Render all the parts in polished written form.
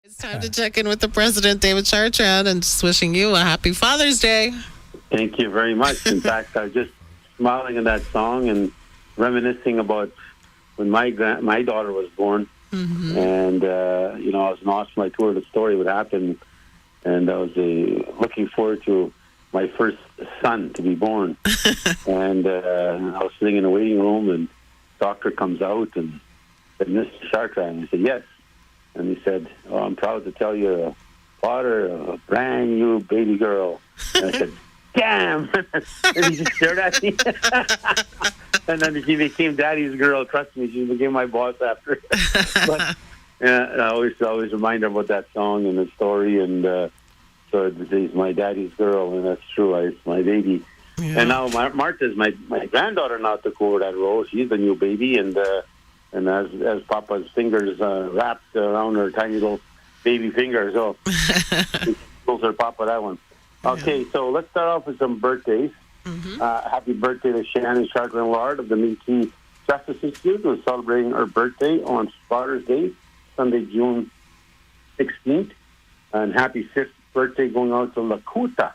It's time to check in with the president, David Chartrand, and just wishing you a happy Father's Day. Thank you very much. In fact, I was just smiling at that song and reminiscing about when my daughter was born. Mm-hmm. And, I was lost my tour of the story would happen. And I was looking forward to my first son to be born. And I was sitting in the waiting room, and the doctor comes out and said, "Mr. Chartrand." I said, "Yes." And he said, "Oh, I'm proud to tell you, father, a brand new baby girl." And I said, "Damn!" And he just stared at me. And then she became daddy's girl. Trust me, she became my boss after. But I always remind her about that song and the story. And so she's my daddy's girl, and that's true. It's my baby. Yeah. And now Martha's my granddaughter now took over that role. She's the new baby, and as Papa's fingers wrapped around her tiny little baby fingers, so she pulls her Papa that one. Okay, so let's start off with some birthdays. Mm-hmm. Happy birthday to Shannon Chartrand Lard of the Métis Justice Institute, who is celebrating her birthday on Father's Day, Sunday, June 16th. And happy 5th birthday going out to Lakota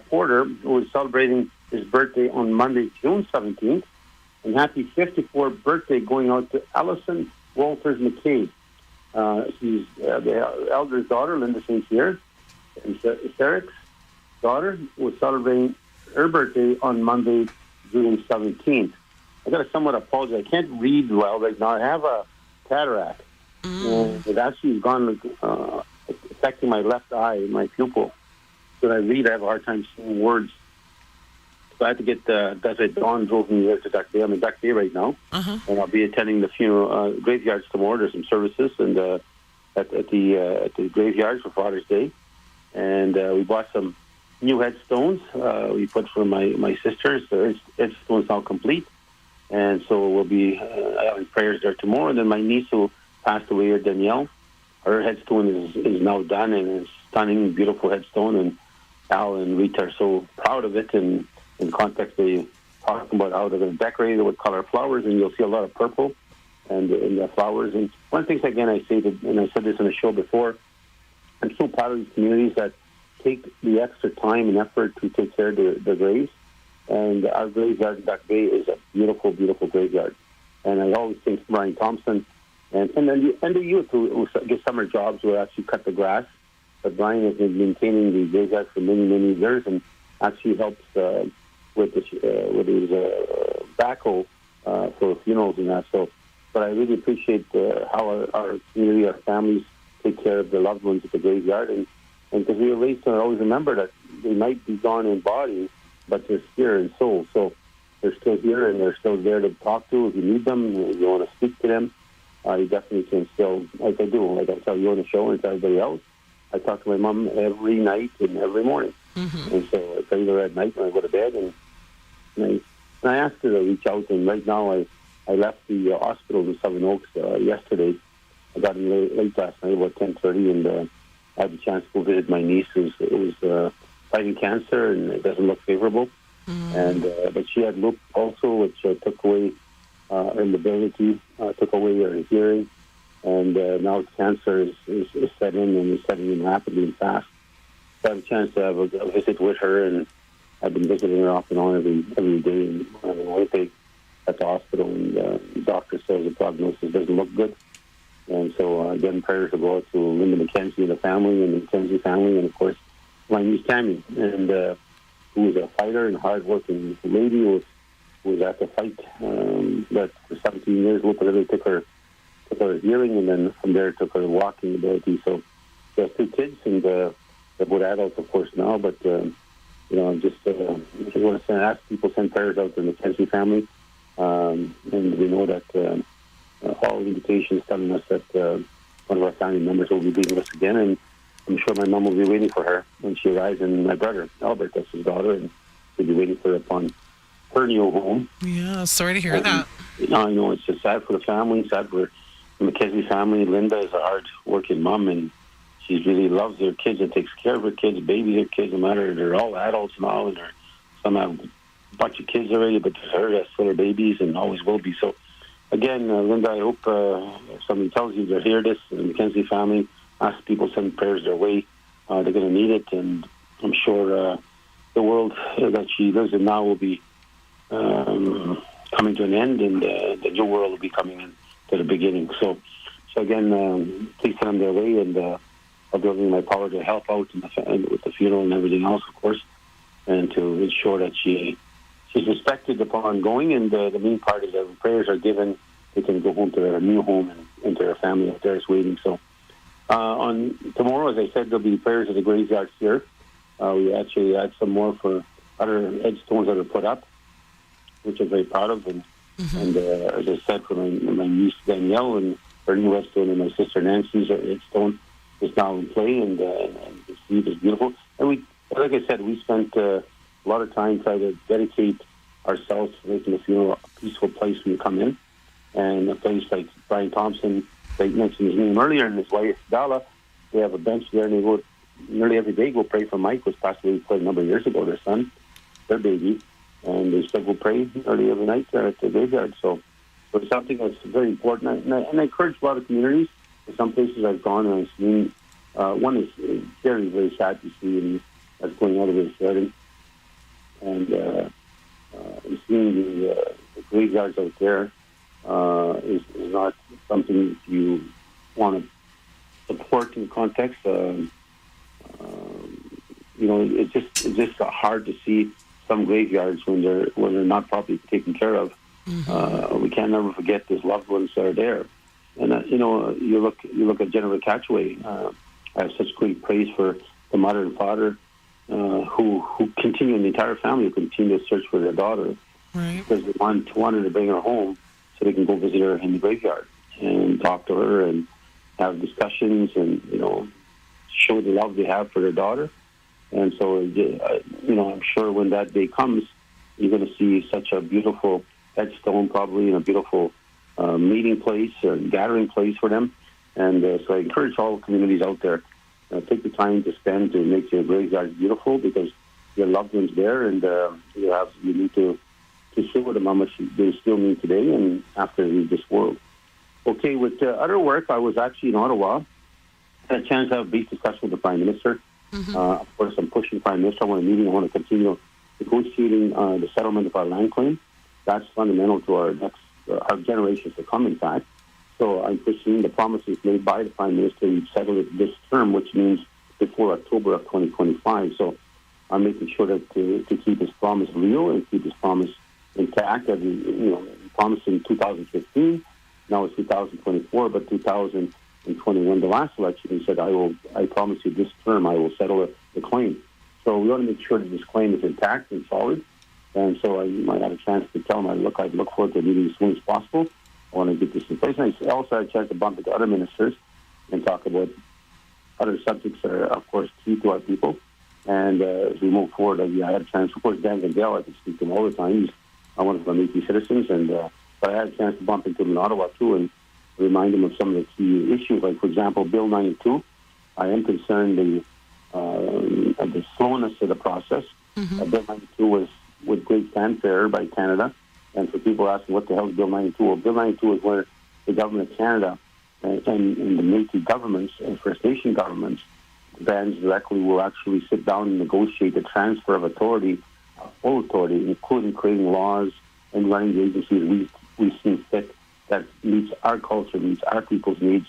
Porter, who is celebrating his birthday on Monday, June 17th. And happy 54th birthday going out to Allison Walters McCabe. She's the elder's daughter, Linda St. Pierre, and Eric's daughter was celebrating her birthday on Monday, June 17th. I got to somewhat apologize. I can't read well right now. I have a cataract. And it actually gone affecting my left eye, my pupil. So when I read, I have a hard time seeing words. So I had to get, that's why Dawn drove me here to Duck Bay. I'm in Duck Bay right now. Uh-huh. And I'll be attending the funeral graveyards tomorrow. There's some services and at the graveyards for Father's Day. And we bought some new headstones we put for my sisters. The headstone's now complete. And so we'll be having prayers there tomorrow. And then my niece who passed away, Danielle, her headstone is now done, and it's stunning, beautiful headstone. And Al and Rita are so proud of it. And in context, they talk about how they're going to decorate it with color flowers, and you'll see a lot of purple and the flowers. And one of the things, again, I say, and I said this in a show before, I'm so proud of these communities that take the extra time and effort to take care of the graves. And our graveyard in Duck Bay is a beautiful, beautiful graveyard. And I always think Brian Thompson and the youth who get summer jobs will actually cut the grass. But Brian has been maintaining the graveyard for many, many years and actually helps with his backhoe for funerals and that. So, but I really appreciate how our community, our families take care of their loved ones at the graveyard. And because we are raised to always remember that they might be gone in body, but they're spirit and soul. So they're still here and they're still there to talk to if you need them, if you want to speak to them. You definitely can still, like I do, like I tell you on the show and to everybody else, I talk to my mom every night and every morning. Mm-hmm. And so I tell her at night when I go to bed, and I asked her to reach out. And right now I left the hospital in Southern Oaks yesterday. I got in late last night, about 10:30, and I had the chance to go visit my niece who was fighting cancer, and it doesn't look favorable. Mm-hmm. And but she had lupus also, which took away her mobility, took away her hearing, and now cancer is set in and is setting in rapidly and fast. So I have a chance to have a visit with her, and I've been visiting her off and on every day. And I'm in Winnipeg at the hospital, and the doctor says the prognosis doesn't look good. And so again, prayers to go out to Linda McKenzie and the family, and the McKenzie family, and of course my niece Tammy, and who was a fighter and hard-working lady who was at the fight. But for 17 years, literally took her hearing, and then from there took her walking ability. So she has 2 kids, and they're both adults, of course, now. But I'm just want to ask people send prayers out to the McKenzie family, and we know that all invitations telling us that one of our family members will be being with us again, and I'm sure my mom will be waiting for her when she arrives, and my brother, Albert, that's his daughter, and we'll be waiting for her upon her new home. Yeah, sorry to hear that. I know it's just sad for the family, sad for the McKenzie family. Linda is a hard-working mom, and she really loves her kids and takes care of her kids, babies her kids, no matter, they're all adults now, and some have a bunch of kids already, but there's her that's still her babies and always will be. So, again, Linda, I hope if somebody tells you to hear this, the McKenzie family, ask people to send prayers their way. They're going to need it, and I'm sure the world that she lives in now will be coming to an end, and the new world will be coming in to the beginning. So again, please send them their way, and I'll do everything in my power to help out with the funeral and everything else, of course, and to ensure that she's respected upon going. And the main part is that when prayers are given, they can go home to their new home and to their family up there is waiting. So on tomorrow, as I said, there'll be prayers at the graveyard here. We actually had some more for other headstones that are put up, which I'm very proud of. And as I said, for my niece Danielle, and her new headstone, and my sister Nancy's headstone is now in play, and the sleeve is beautiful. And we, like I said, we spent a lot of time trying to dedicate ourselves to making the funeral a peaceful place when you come in. And a place like Brian Thompson, I mentioned his name earlier, and his wife Dala, they have a bench there, and they go nearly every day go pray for Mike, who was passed away quite a number of years ago, their son, their baby, and they still go pray nearly every night there at the graveyard. So it's something that's very important, and I encourage a lot of communities. In some places I've gone and I've seen, one is very, very sad to see, and that's going out of his garden, and seeing the graveyards out there is not something you want to support in context. It's just hard to see some graveyards when they're not properly taken care of. We can't never forget those loved ones that are there. And you look at Jennifer Catchway. I have such great praise for the mother and father who continue, and the entire family who continue to search for their daughter, right, because they wanted to bring her home so they can go visit her in the graveyard and talk to her and have discussions and show the love they have for their daughter. And so I'm sure when that day comes, you're going to see such a beautiful headstone, probably, and a beautiful meeting place and gathering place for them. And so I encourage all communities out there, take the time to spend to make your graveyard beautiful, because your loved ones there, and you need to show them how much they still need today and after they leave this world. Okay, with other work, I was actually in Ottawa. I had a chance to have a brief discussion with the Prime Minister. Of course, I'm pushing the Prime Minister. I want to continue negotiating the settlement of our land claim. That's fundamental to our generations to come, in fact. So I'm pushing the promises made by the Prime Minister. We've settled it this term, which means before October of 2025. So I'm making sure that to keep his promise real and keep his promise intact. As he promised in 2015. Now it's 2024, but 2021, the last election, he said, I promise you this term I will settle the claim. So we want to make sure that this claim is intact and solid. And so I had a chance to tell him, I'd look forward to meeting as soon as possible. I want to get this in place. And I also had a chance to bump into other ministers and talk about other subjects that are, of course, key to our people. And as we move forward, I had a chance, of course, Dan Gandel, I can speak to him all the time. He's one of our Métis citizens. But I had a chance to bump into him in Ottawa, too, and remind him of some of the key issues. Like, for example, Bill 92. I am concerned of the slowness of the process. Bill 92 was with great fanfare by Canada. And for people asking, what the hell is Bill 92? Well, Bill 92 is where the government of Canada and the Métis governments and First Nation governments, bands directly, will actually sit down and negotiate the transfer of authority, full authority, including creating laws and running the agencies we see fit that meets our culture, meets our people's needs,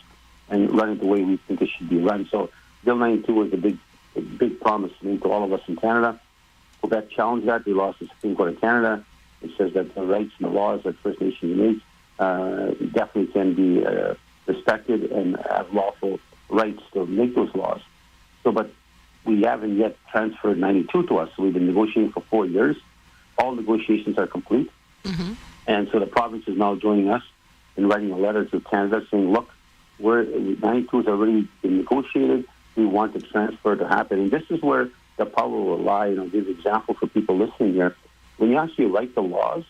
and run it the way we think it should be run. So Bill 92 was a big promise made to all of us in Canada. Quebec challenged that. They lost the Supreme Court of Canada. It says that the rights and the laws that First Nations make definitely can be respected and have lawful rights to make those laws. So, but we haven't yet transferred 92 to us. So we've been negotiating for 4 years. All negotiations are complete. And so the province is now joining us in writing a letter to Canada saying, look, 92 has already been negotiated. We want the transfer to happen. And this is where the power will lie. And I'll give an example for people listening here. When you actually write the laws,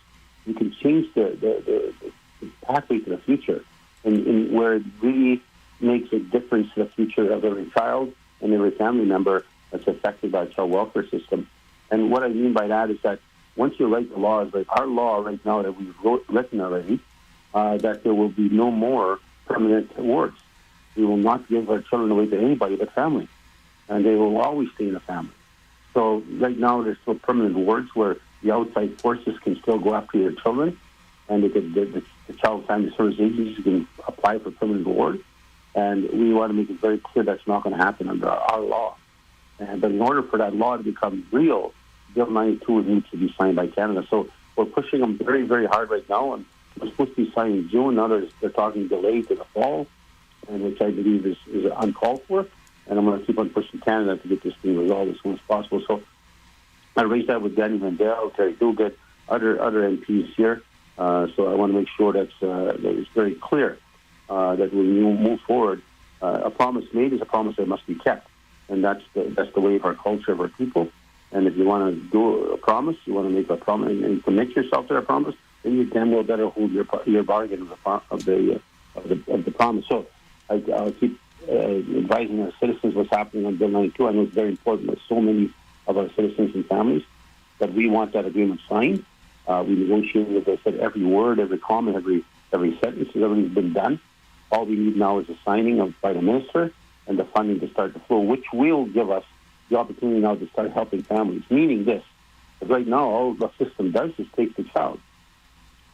you can change the pathway to the future, and where it really makes a difference to the future of every child and every family member that's affected by the child welfare system. And what I mean by that is that once you write the laws, like our law right now that we've written already, that there will be no more permanent awards. we will not give our children away to anybody but family, and they will always stay in the family. So right now there's still permanent wards where the outside forces can still go after your children, and the Child Family Service agencies can apply for permanent ward. And we want to make it very clear that's not going to happen under our law. But in order for that law to become real, Bill 92 needs to be signed by Canada. So we're pushing them very, very hard right now. And we're supposed to be signed in June. Now they're talking delayed to the fall, and which I believe is uncalled for. And I'm going to keep on pushing Canada to get this thing resolved as soon as possible. So I raised that with Danny Mandel, Terry Duguid, other MPs here. So I want to make sure that it's very clear that when you move forward, a promise made is a promise that must be kept. And that's the way of our culture, of our people. And if you want to do a promise, you want to make a promise and commit yourself to that promise, then you damn well better hold your bargain of the promise. So I'll keep advising our citizens what's happening on Bill 92. I know it's very important that so many of our citizens and families that we want that agreement signed. We negotiated, as I said, every word, every comment, every sentence, everything's been done. All we need now is a signing by the minister and the funding to start to flow, which will give us the opportunity now to start helping families. Meaning this, that right now all the system does is take the child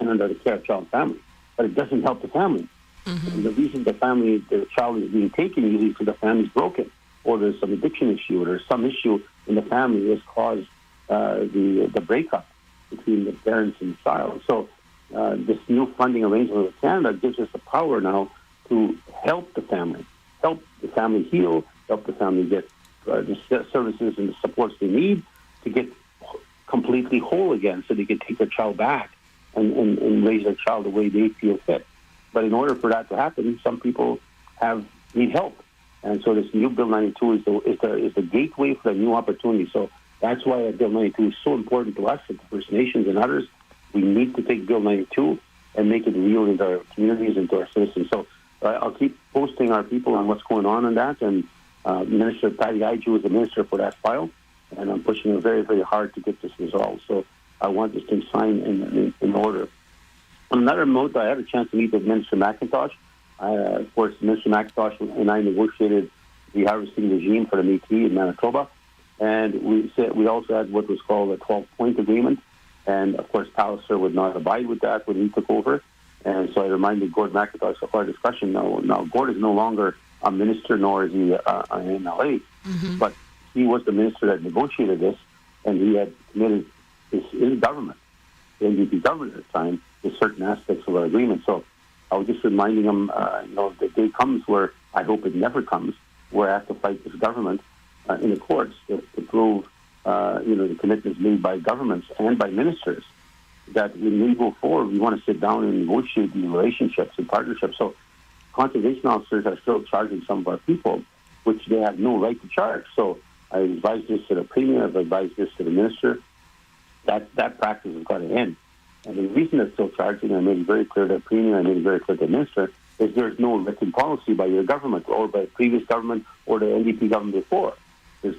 and under the care of child and family, but it doesn't help the family. Mm-hmm. And the reason the child is being taken usually because the family's broken, or there's some addiction issue, or there's some issue in the family that's caused the breakup between the parents and the child. So this new funding arrangement with Canada gives us the power now to help the family heal, help the family get the services and the supports they need to get completely whole again, so they can take their child back and raise their child the way they feel fit. But in order for that to happen, some people need help. And so this new Bill 92 is the gateway for a new opportunity. So that's why Bill 92 is so important to us, at the First Nations and others. We need to take Bill 92 and make it real into our communities and to our citizens. So I'll keep posting our people on what's going on that. And Minister Patty Aiju is the minister for that file. And I'm pushing her very, very hard to get this resolved. So I want this thing signed in order. On another note, I had a chance to meet with Minister McIntosh. Of course, Minister McIntosh and I negotiated the harvesting regime for the Métis in Manitoba. And we also had what was called a 12-point agreement. And, of course, Palliser would not abide with that when he took over. And so I reminded Gord McIntosh of our discussion. Now Gord is no longer a minister, nor is he an MLA. Mm-hmm. But he was the minister that negotiated this, and he had committed his government, the NDP government at the time, to certain aspects of our agreement. So I was just reminding him, the day comes where I hope it never comes, where I have to fight this government in the courts to prove, the commitments made by governments and by ministers, that when we go forward, we want to sit down and negotiate these relationships and partnerships. So conservation officers are still charging some of our people, which they have no right to charge. So I advised this to the Premier, I've advised this to the Minister, that practice has got to end. And the reason they're still charging, I made it very clear to the Premier, I made it very clear to the Minister, is there's no written policy by your government or by the previous government or the NDP government before. There's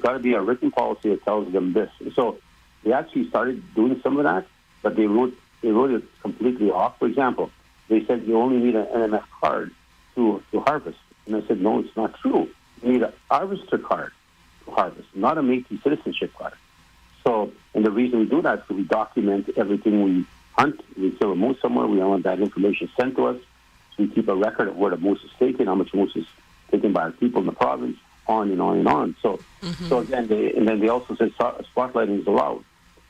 got to be a written policy that tells them this. So they actually started doing some of that, but they wrote it completely off. For example, they said you only need an MMF card to harvest. And I said, no, it's not true. You need a harvester card to harvest, not a Métis citizenship card. So, and the reason we do that is because we document everything we hunt. We kill a moose somewhere. We want that information sent to us. So we keep a record of where the moose is taken, how much moose is taken by our people in the province, on and on and on. So, So again, they also said spotlighting is allowed.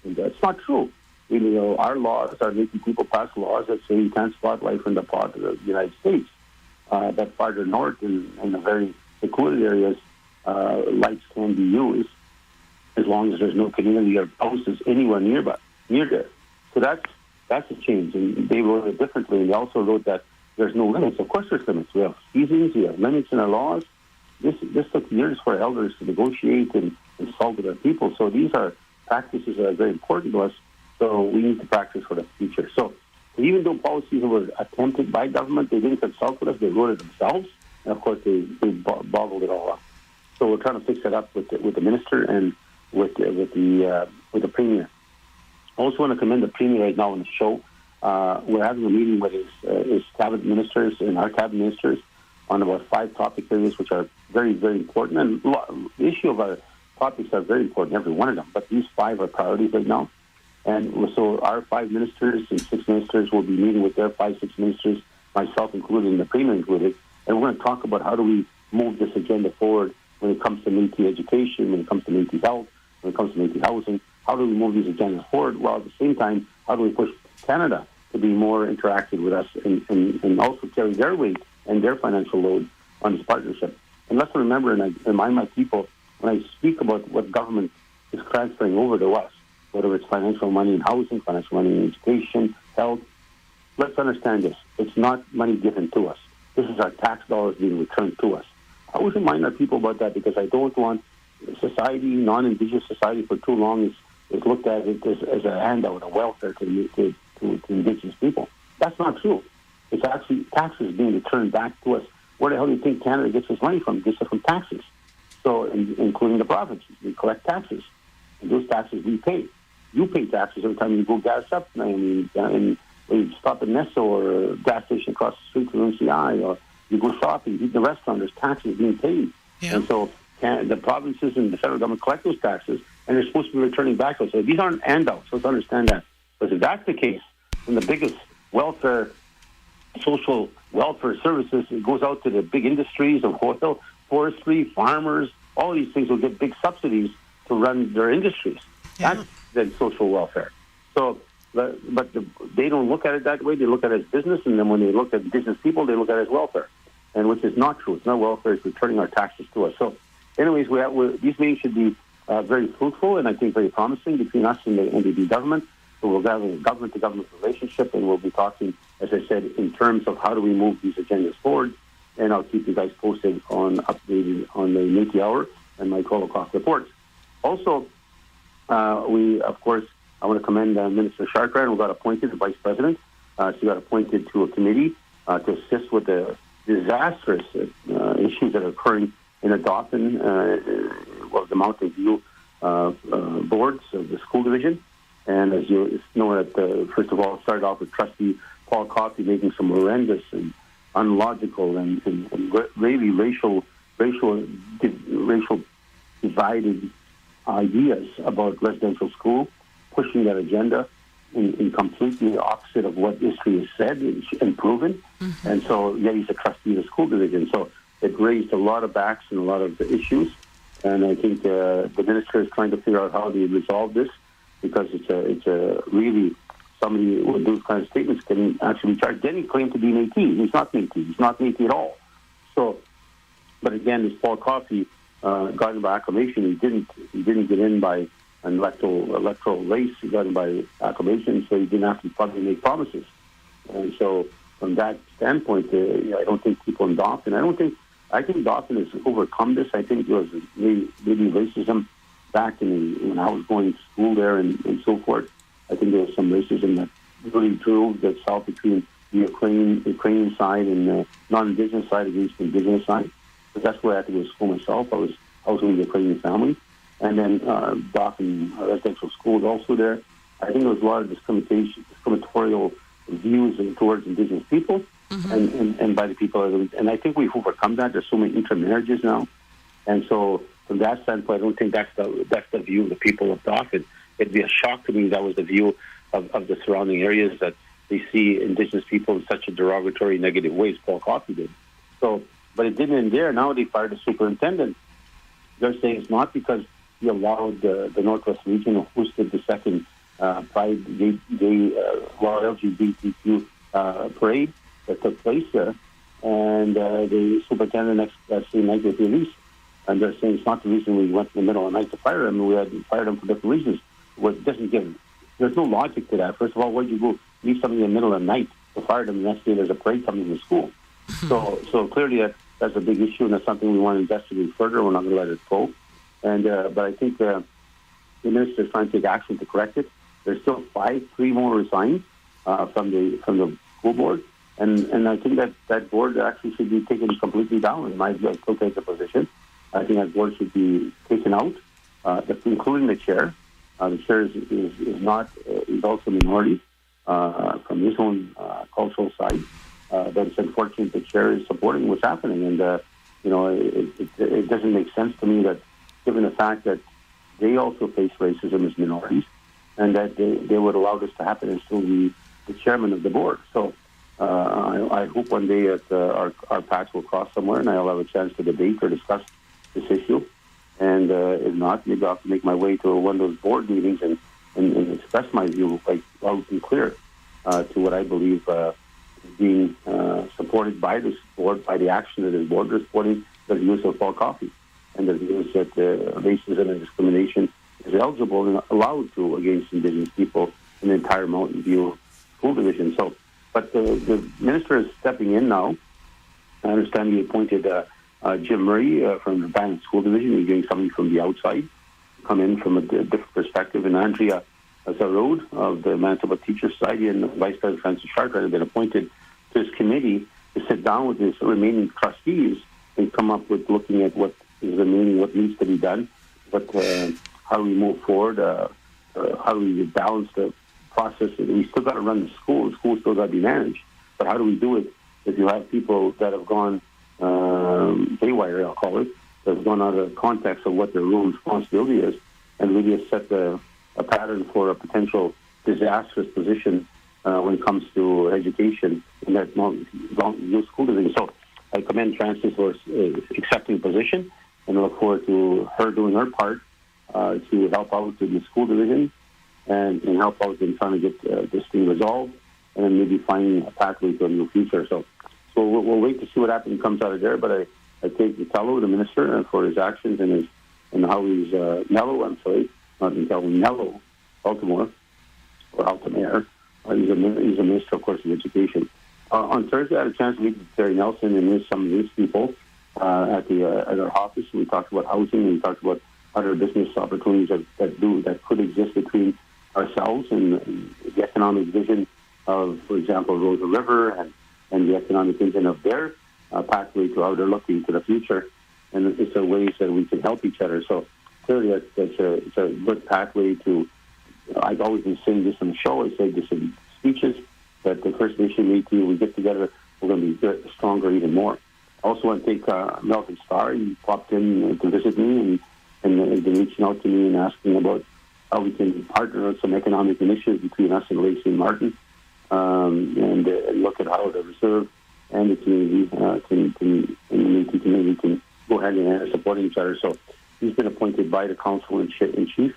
And that's not true. Our laws are making people pass laws that say you can't spotlight from the part of the United States. That farther north in the very secluded areas, lights can be used as long as there's no community or houses anywhere near there. So that's a change. And they wrote it differently. And they also wrote that there's no limits. Of course there's limits. We have seasons, we have limits in our laws. This took years for elders to negotiate and consult with our people. So these are practices that are very important to us. So we need to practice for the future. So even though policies were attempted by government, they didn't consult with us. They wrote it themselves. And, of course, they boggled it all up. So we're trying to fix that up with the minister and with the Premier. I also want to commend the Premier right now on the show. We're having a meeting with his cabinet ministers and our cabinet ministers on about 5 topic areas which are very, very important. And the issue of our topics are very important, every one of them. But these 5 are priorities right now. And so our 5 ministers and 6 ministers will be meeting with their 5, 6 ministers, myself included and the Premier included. And we're going to talk about how do we move this agenda forward when it comes to Métis education, when it comes to Métis health, when it comes to Métis housing. How do we move these agendas forward? While at the same time, how do we push Canada to be more interactive with us and also carry their weight and their financial load on this partnership? And let's remember, and I remind my people, when I speak about what government is transferring over to us, whether it's financial money in housing, financial money in education, health, let's understand this. It's not money given to us. This is our tax dollars being returned to us. I always remind our people about that because I don't want society, non-Indigenous society, for too long is looked at it as a handout, a welfare to Indigenous people. That's not true. It's actually taxes being returned back to us. Where the hell do you think Canada gets its money from? It gets it from taxes. So, including the provinces, we collect taxes. And those taxes we pay. You pay taxes every time you go gas up. And you stop at Nesso or a gas station across the street from MCI, or you go shopping, you eat in the restaurant, there's taxes being paid. Yeah. And so the provinces and the federal government collect those taxes, and they're supposed to be returning back to us. So these aren't handouts. Let's understand that. Because if that's the case, then the biggest social welfare services, it goes out to the big industries of oil, forestry, farmers. All these things will get big subsidies to run their industries. Yeah. That's then social welfare. So, but they don't look at it that way. They look at it as business, and then when they look at business people, they look at it as welfare, and which is not true. It's not welfare. It's returning our taxes to us. So, anyways, these meetings should be very fruitful and I think very promising between us and the NDP government. So we'll have a government-to-government relationship, and we'll be talking, as I said, in terms of how do we move these agendas forward. And I'll keep you guys posted on updated on the Métis Hour and my 12 o'clock reports. Also, I want to commend Minister Chartrand, who got appointed, the Vice President. She got appointed to a committee to assist with the disastrous issues that are occurring in the Dauphin, the Mountain View boards of the school division. And as you know, first of all, it started off with Trustee Paul Coffey making some horrendous and unlogical and really racial divided ideas about residential school, pushing that agenda in completely opposite of what history has said and proven. Mm-hmm. And so, yet he's a trustee of the school division. So it raised a lot of backs and a lot of issues. And I think the minister is trying to figure out how to resolve this, because it's a really, somebody with those kind of statements can actually be charged. Then he claimed to be Métis. He's not Métis. He's not Métis at all. So, but again, this Paul Coffey got in by acclamation. He didn't get in by an electoral race. He got in by acclamation, so he didn't have to probably make promises. And so, from that standpoint, I don't think people in Dauphin. I think Dauphin has overcome this. I think there was maybe racism back when I was going to school there and so forth. I think there was some racism that really drove that south between the Ukrainian side and the non-Indigenous side against the Indigenous side. But that's where I had to go to school myself. I was with the Ukrainian family. And then Dauphin residential school is also there. I think there was a lot of discriminatorial views towards Indigenous people. Mm-hmm. and by the people. And I think we've overcome that. There's so many intermarriages now. And so from that standpoint, I don't think that's the view of the people of Dauphin. It'd be a shock to me that was the view of the surrounding areas, that they see Indigenous people in such a derogatory, negative way as Paul Coffey did. So, but it didn't end there. Now they fired the superintendent. They're saying it's not because he allowed the Northwest region who hosted the second Pride Gay LGBTQ parade that took place there, and the superintendent next same night was released. And they're saying it's not the reason we went in the middle of the night to fire him. We had fired him for different reasons. There's no logic to that. First of all, why would you go leave somebody in the middle of the night to fire them the next day there's a parade coming to school? So clearly that's a big issue, and that's something we want to investigate further. We're not going to let it go. And but I think the minister is trying to take action to correct it. There's still 3 more resigned from the school board, and I think that board actually should be taken completely down. In my view, I still take the position. I think that board should be taken out, including the chair. The chair is also a minority from his own cultural side, But it's unfortunate the chair is supporting what's happening. And, it doesn't make sense to me that, given the fact that they also face racism as minorities, and that they would allow this to happen and still be the chairman of the board. So I hope one day that our paths will cross somewhere and I'll have a chance to debate or discuss this issue. And if not, maybe I'll have to make my way to one of those board meetings and express my view loud and clear to what I believe is being supported by this board, by the action of this board. They're supporting the use of fall coffee and the views that racism and discrimination is eligible and allowed to against Indigenous people in the entire Mountain View school division. So, but the minister is stepping in now. I understand he appointed Jim Murray from the Bannock School Division. He's getting somebody from the outside come in from a different perspective. And Andrea Zarode of the Manitoba Teachers Society and Vice President Francis Chartrand have been appointed to this committee to sit down with his remaining trustees and come up with looking at what is remaining, what needs to be done, how do we move forward, how do we balance the process. We still got to run the school. The school still got to be managed. But how do we do it if you have people that have gone haywire, I'll call it, that have gone out of context of what their role and responsibility is, and really have set a pattern for a potential disastrous position when it comes to education in that Mountain school division. So I commend Francis for accepting the position and look forward to her doing her part to help out in the school division and help out in trying to get this thing resolved and then maybe finding a pathway to a new future. So we'll wait to see what happens comes out of there. But I take the fellow, the minister, for his actions and how he's mellow. Baltimore or Altamare. He's a minister, of course, of education. On Thursday, I had a chance to meet with Terry Nelson and with some of his people at our office. We talked about housing and we talked about other business opportunities that could exist between ourselves and the economic vision of, for example, Rosa River and the economic vision of their pathway to how they're looking to the future. And it's a ways that we can help each other. So clearly, it's a good pathway to. I've always been saying this on the show. I say this in speeches that the First Nation Métis, we get together, we're going to be stronger even more. I also want to take Melvin Starr. He popped in to visit me and has been reaching out to me and asking about how we can partner on some economic initiatives between us and Lake St. Martin and look at how the reserve and the community and the Métis community can go hand in hand supporting each other. So he's been appointed by the council in chief.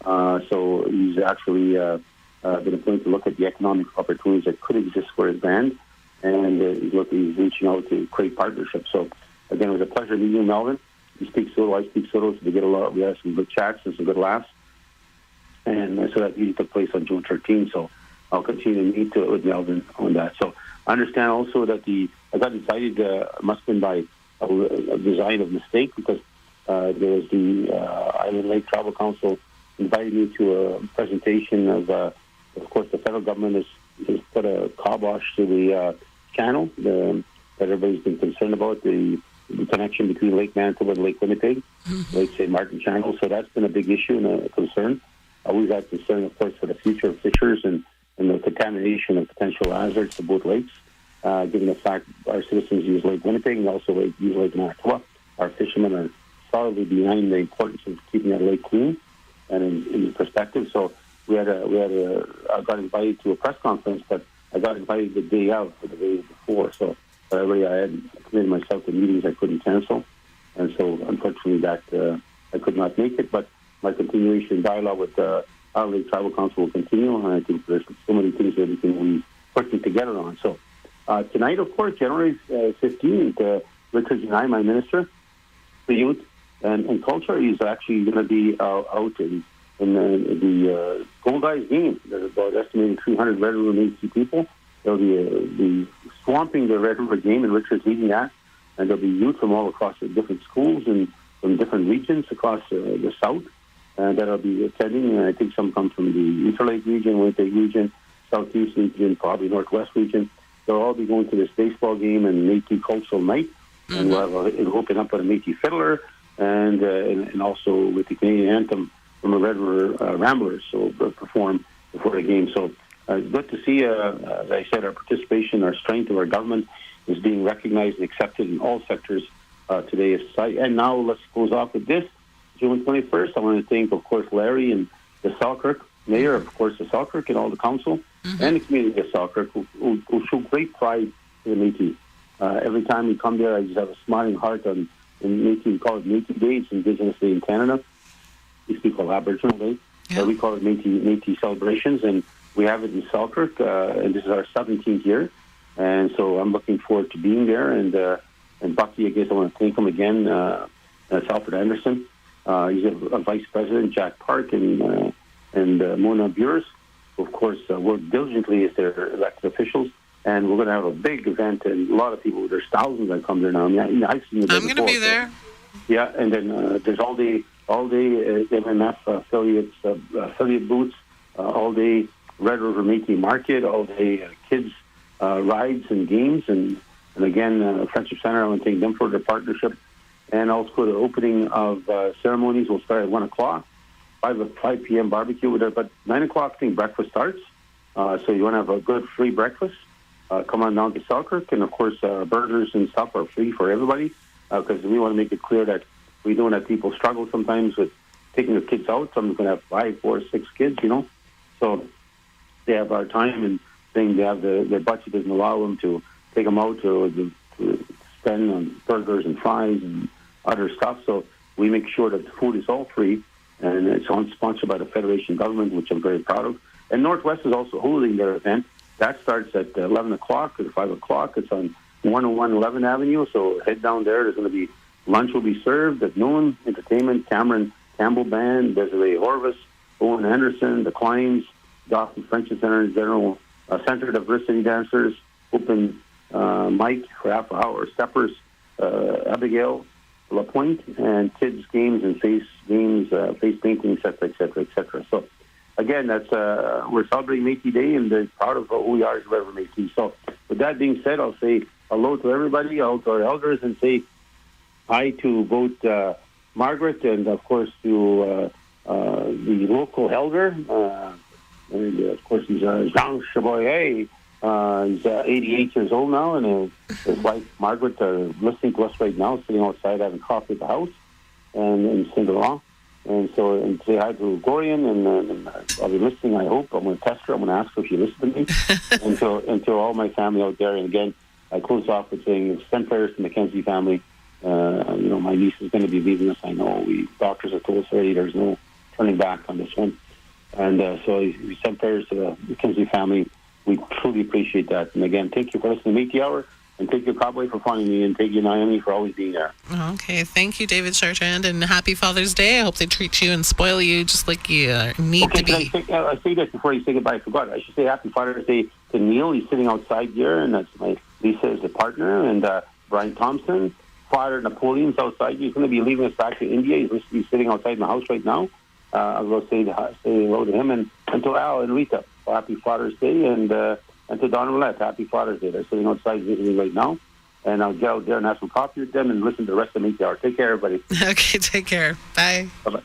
So he's actually been appointed to look at the economic opportunities that could exist for his band, and he's reaching out to create partnerships. So again, it was a pleasure meeting you, Melvin. You speak Soto, I speak Soto, so we had some good chats and some good laughs. And so that meeting took place on June 13th. So I'll continue to meet with Melvin on that. So I understand also that I got invited, must have been by a design of mistake, because there was the Island Lake Tribal Council invited me to a presentation of course, the federal government has put a kibosh to the channel that everybody's been concerned about, the connection between Lake Manitoba and Lake Winnipeg, Lake St. Martin Channel. So that's been a big issue and a concern. We've got concern, of course, for the future of fishers and the contamination of potential hazards to both lakes, given the fact our citizens use Lake Winnipeg and also use Lake Manitoba. Our fishermen are solidly behind the importance of keeping that lake clean and in perspective. So I got invited to a press conference, but I got invited the day of or the day before. So I had committed myself to meetings I couldn't cancel. And so unfortunately that I could not make it, but my continuation dialogue with Island Lake Tribal Council will continue. And I think there's so many things that we can be working together on. So tonight, of course, January 15th, Richard Janai, my minister for youth and culture, is actually going to be out in the Gold Eyes game. There's about estimated 300 Red River Métis people. They'll be swamping the Red River game, and Richard's leading that. And there'll be youth from all across the different schools and from different regions across the south that'll be attending. And I think some come from the Interlake region, Winnipeg region, Southeast region, probably Northwest region. They'll all be going to this baseball game and Métis cultural night. Mm-hmm. And it'll open up with a Métis fiddler and also with the Canadian anthem from the Red River Ramblers, so perform before the game. So good to see, as I said, our participation, our strength of our government is being recognized and accepted in all sectors today as society. And now let's close off with this. June 21st, I want to thank, of course, Larry and the Selkirk mayor, of course, the Selkirk and all the council and the community of Selkirk who show great pride in the Métis. Every time we come there, I just have a smiling heart on Métis. We call it Métis Day. It's Indigenous Day in Canada. We speak of Aboriginal Day. Yeah. We call it Métis celebrations, and we have it in Selkirk, and this is our 17th year. And so I'm looking forward to being there. And Bucky, I guess I want to thank him again. That's Alfred Anderson. He's a vice president, Jack Park, and Mona Bures, who, of course, work diligently as their elected officials. And we're going to have a big event, and a lot of people, there's thousands that come there now. I mean, I've seen it. I'm going to be there. Yeah, and then there's all day MMF affiliate booths, all day Red River Métis Market, all day kids rides and games, and again, Friendship Center, I want to thank them for their partnership. And also the opening of ceremonies will start at 1 o'clock, 5 p.m. barbecue with it, but 9 o'clock, I think breakfast starts. So you want to have a good free breakfast. Come on down to Selkirk, and of course, burgers and stuff are free for everybody because we want to make it clear that we don't have people struggle sometimes with taking their kids out. Someone's going to have 5, 4, 6 kids, So they have our time and saying they have their budget doesn't allow them to take them out to spend on burgers and fries and other stuff. So we make sure that the food is all free, and it's sponsored by the Federation government, which I'm very proud of. And Northwest is also holding their event. That starts at 11 o'clock or 5 o'clock. It's on 101 11th Avenue, so head down there. There's going to be lunch will be served at noon, entertainment, Cameron Campbell Band, Desiree Horvis, Owen Anderson, the Kleins, Dawson Friendship Center in general, Center Diversity Dancers, open mic for half an hour, Steppers, Abigail LaPointe, and kids games and face games, face painting, et cetera, et cetera, et cetera. So again, that's we're celebrating Métis Day, and they're proud of who we are as River Métis. So with that being said, I'll say hello to everybody, hello to our elders, and say hi to both Margaret and, of course, to the local elder. And, of course, he's Jean Cheboyer. He's 88 years old now, and his wife, Margaret, are listening to us right now, sitting outside having coffee at the house and in St. Laurent. And so, and say hi to Gorian, and I'll be listening, I hope. I'm going to test her. I'm going to ask her if she listens to me. and to all my family out there. And again, I close off with saying, send prayers to the Mackenzie family. My niece is going to be leaving us. I know doctors have told us already there's no turning back on this one. And so we send prayers to the Mackenzie family. We truly appreciate that. And again, thank you for listening to Métis Hour. And thank you, Cowboy, for finding me. And thank you, Naomi, for always being there. Okay. Thank you, David Chartrand. And happy Father's Day. I hope they treat you and spoil you just like you need to be. I say this before you say goodbye. I forgot. I should say happy Father's Day to Neil. He's sitting outside here. And that's my Lisa is the partner. And Brian Thompson, Father Napoleon's outside. He's going to be leaving us back to India. He's sitting outside my house right now. I'll go say hello to him. And to Al and Rita, happy Father's Day. And to Don Roulette, happy Father's Day. They're sitting outside visiting right now. And I'll get out there and have some coffee with them and listen to the rest of Métis Hour. Take care, everybody. Okay, take care. Bye. Bye-bye.